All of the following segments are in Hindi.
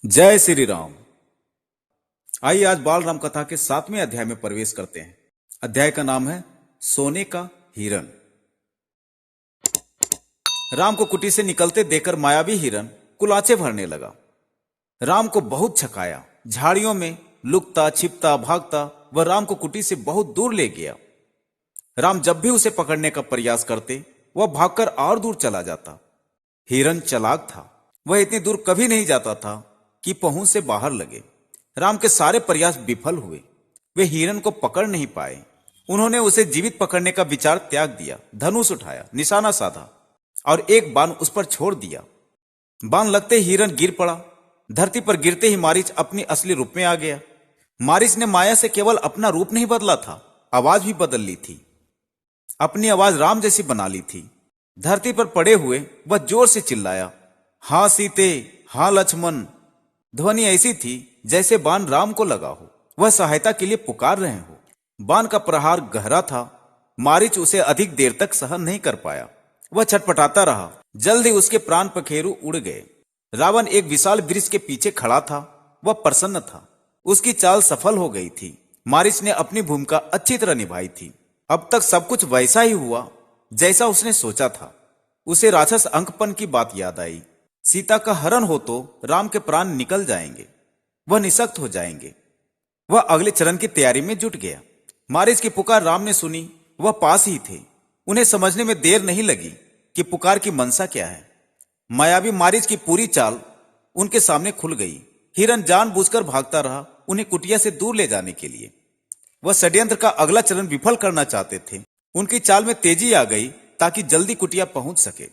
जय श्री राम। आइए आज बाल राम कथा के 7वें अध्याय में प्रवेश करते हैं। अध्याय का नाम है सोने का हिरण। राम को कुटी से निकलते देखकर मायावी हिरण कुलाचे भरने लगा। राम को बहुत छकाया, झाड़ियों में लुकता छिपता भागता वह राम को कुटी से बहुत दूर ले गया। राम जब भी उसे पकड़ने का प्रयास करते वह भागकर और दूर चला जाता। हिरण चालाक था, वह इतनी दूर कभी नहीं जाता था कि पहुंच से बाहर लगे। राम के सारे प्रयास विफल हुए, वे हिरण को पकड़ नहीं पाए। उन्होंने उसे जीवित पकड़ने का विचार त्याग दिया। धनुष उठाया, निशाना साधा और एक बाण उस पर छोड़ दिया। बाण लगते ही हिरण गिर पड़ा। धरती पर गिरते ही मारीच अपनी असली रूप में आ गया। मारीच ने माया से केवल अपना रूप नहीं बदला था, आवाज भी बदल ली थी। अपनी आवाज राम जैसी बना ली थी। धरती पर पड़े हुए वह जोर से चिल्लाया, हां सीते, हां लक्ष्मण। ध्वनि ऐसी थी जैसे बाण राम को लगा हो, वह सहायता के लिए पुकार रहे हो। बाण का प्रहार गहरा था, मारीच उसे अधिक देर तक सहन नहीं कर पाया। वह छटपटाता रहा। जल्द ही उसके प्राण पखेरु उड़ गए। रावण एक विशाल वृक्ष के पीछे खड़ा था, वह प्रसन्न था। उसकी चाल सफल हो गई थी। मारीच ने अपनी भूमिका अच्छी तरह निभाई थी। अब तक सब कुछ वैसा ही हुआ जैसा उसने सोचा था। उसे राक्षस अंकपन की बात याद आई। सीता का हरण हो तो राम के प्राण निकल जाएंगे, वह निशक्त हो जाएंगे। वह अगले चरण की तैयारी में जुट गया। मारीच की पुकार राम ने सुनी, वह पास ही थे। उन्हें समझने में देर नहीं लगी कि पुकार की मंशा क्या है। मायावी मारीच की पूरी चाल उनके सामने खुल गई। हिरण जानबूझकर भागता रहा, उन्हें कुटिया से दूर ले जाने के लिए। वह षड्यंत्र का अगला चरण विफल करना चाहते थे। उनकी चाल में तेजी आ गई ताकि जल्दी कुटिया पहुंच सके।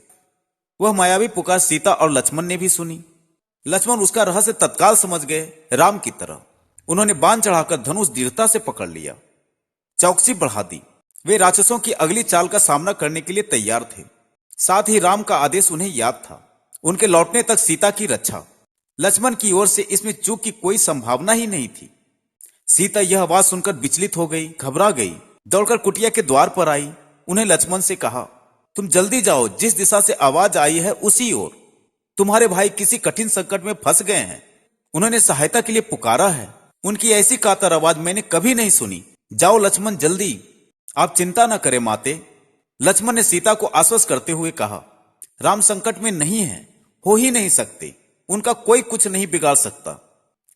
वह मायावी पुकार सीता और लक्ष्मण ने भी सुनी। लक्ष्मण उसका रहस्य तत्काल समझ गए, राम की तरह। उन्होंने बाण चढ़ाकर धनुष दृढ़ता से पकड़ लिया, चौकसी बढ़ा दी। वे राक्षसों की अगली चाल का सामना करने के लिए तैयार थे। साथ ही राम का आदेश उन्हें याद था, उनके लौटने तक सीता की रक्षा। लक्ष्मण की ओर से इसमें चूक की कोई संभावना ही नहीं थी। सीता यह आवाज सुनकर विचलित हो गई, घबरा गई, दौड़कर कुटिया के द्वार पर आई। उन्हें लक्ष्मण से कहा, तुम जल्दी जाओ, जिस दिशा से आवाज आई है उसी ओर। तुम्हारे भाई किसी कठिन संकट में फंस गए हैं, उन्होंने सहायता के लिए पुकारा है। उनकी ऐसी कातर आवाज मैंने कभी नहीं सुनी। जाओ लक्ष्मण, जल्दी। आप चिंता न करें माते, लक्ष्मण ने सीता को आश्वस्त करते हुए कहा। राम संकट में नहीं है, हो ही नहीं सकते, उनका कोई कुछ नहीं बिगाड़ सकता।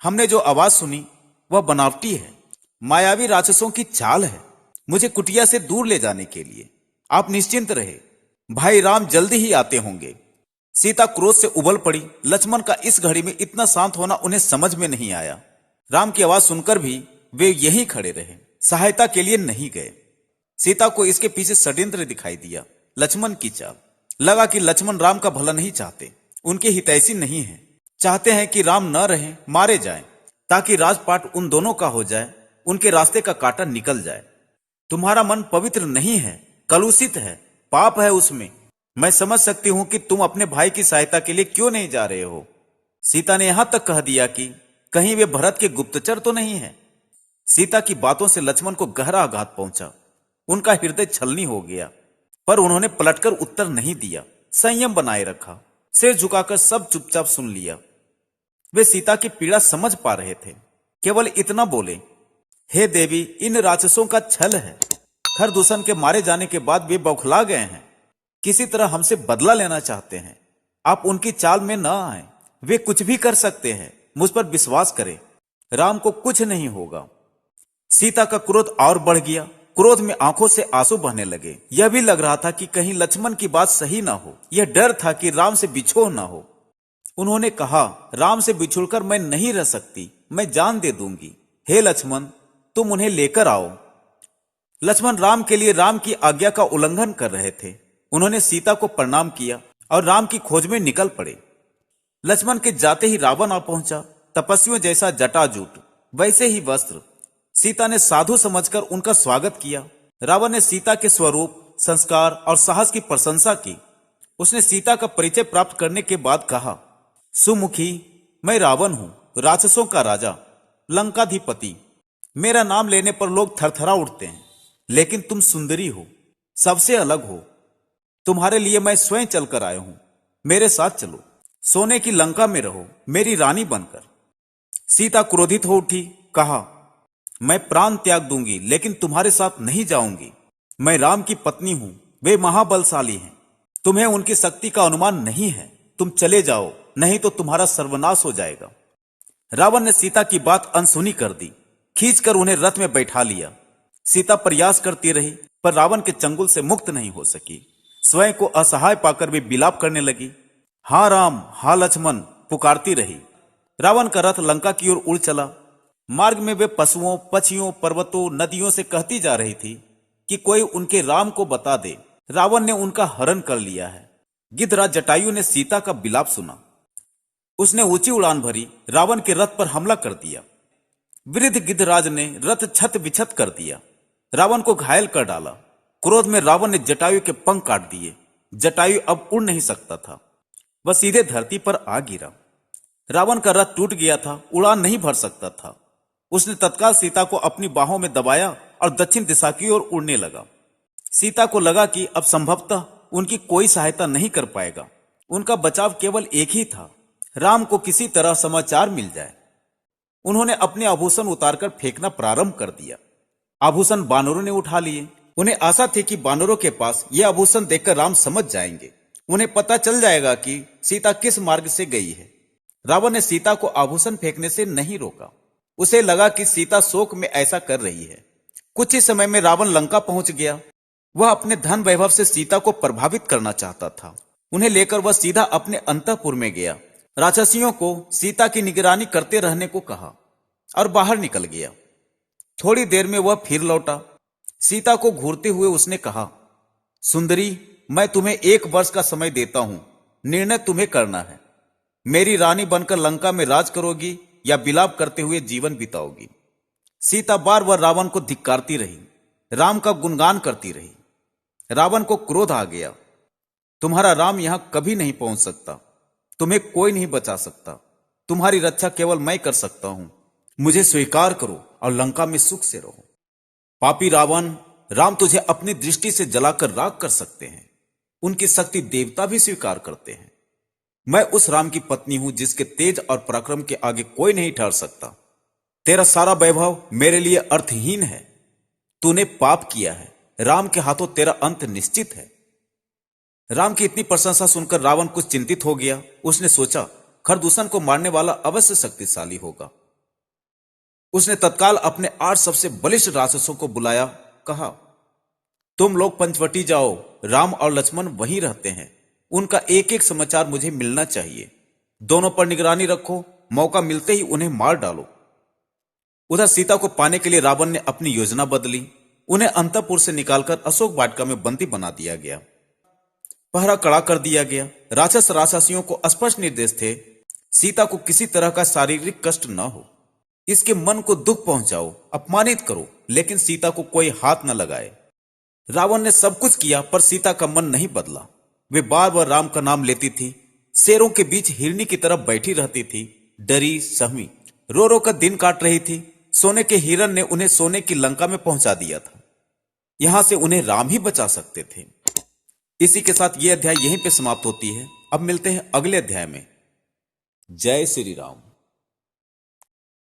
हमने जो आवाज सुनी वह बनावटी है, मायावी राक्षसों की चाल है, मुझे कुटिया से दूर ले जाने के लिए। आप निश्चिंत रहे, भाई राम जल्दी ही आते होंगे। सीता क्रोध से उबल पड़ी। लक्ष्मण का इस घड़ी में इतना शांत होना उन्हें समझ में नहीं आया। राम की आवाज सुनकर भी वे यहीं खड़े रहे, सहायता के लिए नहीं गए। सीता को इसके पीछे षड्यंत्र दिखाई दिया, लक्ष्मण की चाल। लगा कि लक्ष्मण राम का भला नहीं चाहते, उनके हितैषी नहीं है। चाहते हैं कि राम न रहे, मारे जाएं, ताकि राजपाट उन दोनों का हो जाए, उनके रास्ते का कांटा निकल जाए। तुम्हारा मन पवित्र नहीं है, कलुषित है, पाप है उसमें। मैं समझ सकती हूं कि तुम अपने भाई की सहायता के लिए क्यों नहीं जा रहे हो। सीता ने यहां तक कह दिया कि कहीं वे भरत के गुप्तचर तो नहीं है। सीता की बातों से लक्ष्मण को गहरा आघात पहुंचा। उनका हृदय छलनी हो गया, पर उन्होंने पलटकर उत्तर नहीं दिया, संयम बनाए रखा, सिर झुकाकर सब चुपचाप सुन लिया। वे सीता की पीड़ा समझ पा रहे थे। केवल इतना बोले, हे देवी, इन राक्षसों का छल है। खरदूषण के मारे जाने के बाद वे बौखला गए हैं, किसी तरह हमसे बदला लेना चाहते हैं। आप उनकी चाल में न आए, वे कुछ भी कर सकते हैं, मुझ पर विश्वास करें, राम को कुछ नहीं होगा। सीता का क्रोध और बढ़ गया। क्रोध में आंखों से आंसू बहने लगे। यह भी लग रहा था कि कहीं लक्ष्मण की बात सही ना हो। यह डर था कि राम से बिछोह ना हो। उन्होंने कहा, राम से बिछुड़कर मैं नहीं रह सकती, मैं जान दे दूंगी। हे लक्ष्मण, तुम उन्हें लेकर आओ। लक्ष्मण राम के लिए राम की आज्ञा का उल्लंघन कर रहे थे। उन्होंने सीता को प्रणाम किया और राम की खोज में निकल पड़े। लक्ष्मण के जाते ही रावण आ पहुंचा। तपस्वियों जैसा जटाजूट, वैसे ही वस्त्र। सीता ने साधु समझकर उनका स्वागत किया। रावण ने सीता के स्वरूप, संस्कार और साहस की प्रशंसा की। उसने सीता का परिचय प्राप्त करने के बाद कहा, सुमुखी, मैं रावण हूं, राक्षसों का राजा, लंकाधिपति। मेरा नाम लेने पर लोग थरथरा उठते हैं, लेकिन तुम सुंदरी हो, सबसे अलग हो। तुम्हारे लिए मैं स्वयं चलकर आया हूं, मेरे साथ चलो, सोने की लंका में रहो, मेरी रानी बनकर। सीता क्रोधित हो उठी, कहा, मैं प्राण त्याग दूंगी लेकिन तुम्हारे साथ नहीं जाऊंगी। मैं राम की पत्नी हूं, वे महाबलशाली हैं, तुम्हें उनकी शक्ति का अनुमान नहीं है। तुम चले जाओ, नहीं तो तुम्हारा सर्वनाश हो जाएगा। रावण ने सीता की बात अनसुनी कर दी, खींचकर उन्हें रथ में बैठा लिया। सीता प्रयास करती रही पर रावण के चंगुल से मुक्त नहीं हो सकी। स्वयं को असहाय पाकर वे विलाप करने लगी। हाँ राम, हाँ लक्ष्मण पुकारती रही। रावण का रथ लंका की ओर उड़ चला। मार्ग में वे पशुओं, पक्षियों, पर्वतों, नदियों से कहती जा रही थी कि कोई उनके राम को बता दे, रावण ने उनका हरण कर लिया है। गिद्धराज जटायु ने सीता का विलाप सुना। उसने ऊंची उड़ान भरी, रावण के रथ पर हमला कर दिया। वृद्ध गिद्धराज ने रथ छत विछत कर दिया, रावण को घायल कर डाला। क्रोध में रावण ने जटायु के पंख काट दिए। जटायु अब उड़ नहीं सकता था, वह सीधे धरती पर आ गिरा। रावण का रथ टूट गया था, उड़ान नहीं भर सकता था। उसने तत्काल सीता को अपनी बाहों में दबाया और दक्षिण दिशा की ओर उड़ने लगा। सीता को लगा कि अब संभवतः उनकी कोई सहायता नहीं कर पाएगा। उनका बचाव केवल एक ही था, राम को किसी तरह समाचार मिल जाए। उन्होंने अपने आभूषण उतारकर फेंकना प्रारंभ कर दिया। आभूषण बानरों ने उठा लिए। उन्हें आशा थी कि बानरों के पास ये आभूषण देखकर राम समझ जाएंगे, उन्हें पता चल जाएगा कि सीता किस मार्ग से गई है। रावण ने सीता को आभूषण फेंकने से नहीं रोका। उसे लगा कि सीता शोक में ऐसा कर रही है। कुछ ही समय में रावण लंका पहुंच गया। वह अपने धन वैभव से सीता को प्रभावित करना चाहता था। उन्हें लेकर वह सीधा अपने अंतःपुर में गया। राक्षसियों को सीता की निगरानी करते रहने को कहा और बाहर निकल गया। थोड़ी देर में वह फिर लौटा। सीता को घूरते हुए उसने कहा, सुंदरी, मैं तुम्हें 1 वर्ष का समय देता हूं, निर्णय तुम्हें करना है। मेरी रानी बनकर लंका में राज करोगी या विलाप करते हुए जीवन बिताओगी। सीता बार बार रावण को धिक्कारती रही, राम का गुणगान करती रही। रावण को क्रोध आ गया। तुम्हारा राम यहां कभी नहीं पहुंच सकता, तुम्हें कोई नहीं बचा सकता, तुम्हारी रक्षा केवल मैं कर सकता हूं। मुझे स्वीकार करो और लंका में सुख से रहो। पापी रावण, राम तुझे अपनी दृष्टि से जलाकर राख कर सकते हैं। उनकी शक्ति देवता भी स्वीकार करते हैं। मैं उस राम की पत्नी हूं जिसके तेज और पराक्रम के आगे कोई नहीं ठहर सकता। तेरा सारा वैभव मेरे लिए अर्थहीन है। तूने पाप किया है, राम के हाथों तेरा अंत निश्चित है। राम की इतनी प्रशंसा सुनकर रावण कुछ चिंतित हो गया। उसने सोचा, खरदूषण को मारने वाला अवश्य शक्तिशाली होगा। उसने तत्काल अपने 8 सबसे बलिष्ठ राक्षसों को बुलाया, कहा, तुम लोग पंचवटी जाओ, राम और लक्ष्मण वहीं रहते हैं, उनका एक एक समाचार मुझे मिलना चाहिए। दोनों पर निगरानी रखो, मौका मिलते ही उन्हें मार डालो। उधर सीता को पाने के लिए रावण ने अपनी योजना बदली। उन्हें अंतःपुर से निकालकर अशोक वाटिका में बंदी बना दिया गया। पहरा कड़ा कर दिया गया। राक्षस राक्षसियों को स्पष्ट निर्देश थे, सीता को किसी तरह का शारीरिक कष्ट न हो, इसके मन को दुख पहुंचाओ, अपमानित करो, लेकिन सीता को कोई हाथ न लगाए। रावण ने सब कुछ किया पर सीता का मन नहीं बदला। वे बार बार राम का नाम लेती थी, शेरों के बीच हिरनी की तरफ बैठी रहती थी, डरी सहमी, रो रो कर दिन काट रही थी। सोने के हिरण ने उन्हें सोने की लंका में पहुंचा दिया था। यहां से उन्हें राम ही बचा सकते थे। इसी के साथ यह अध्याय यहीं पे समाप्त होती है। अब मिलते हैं अगले अध्याय में। जय श्री राम।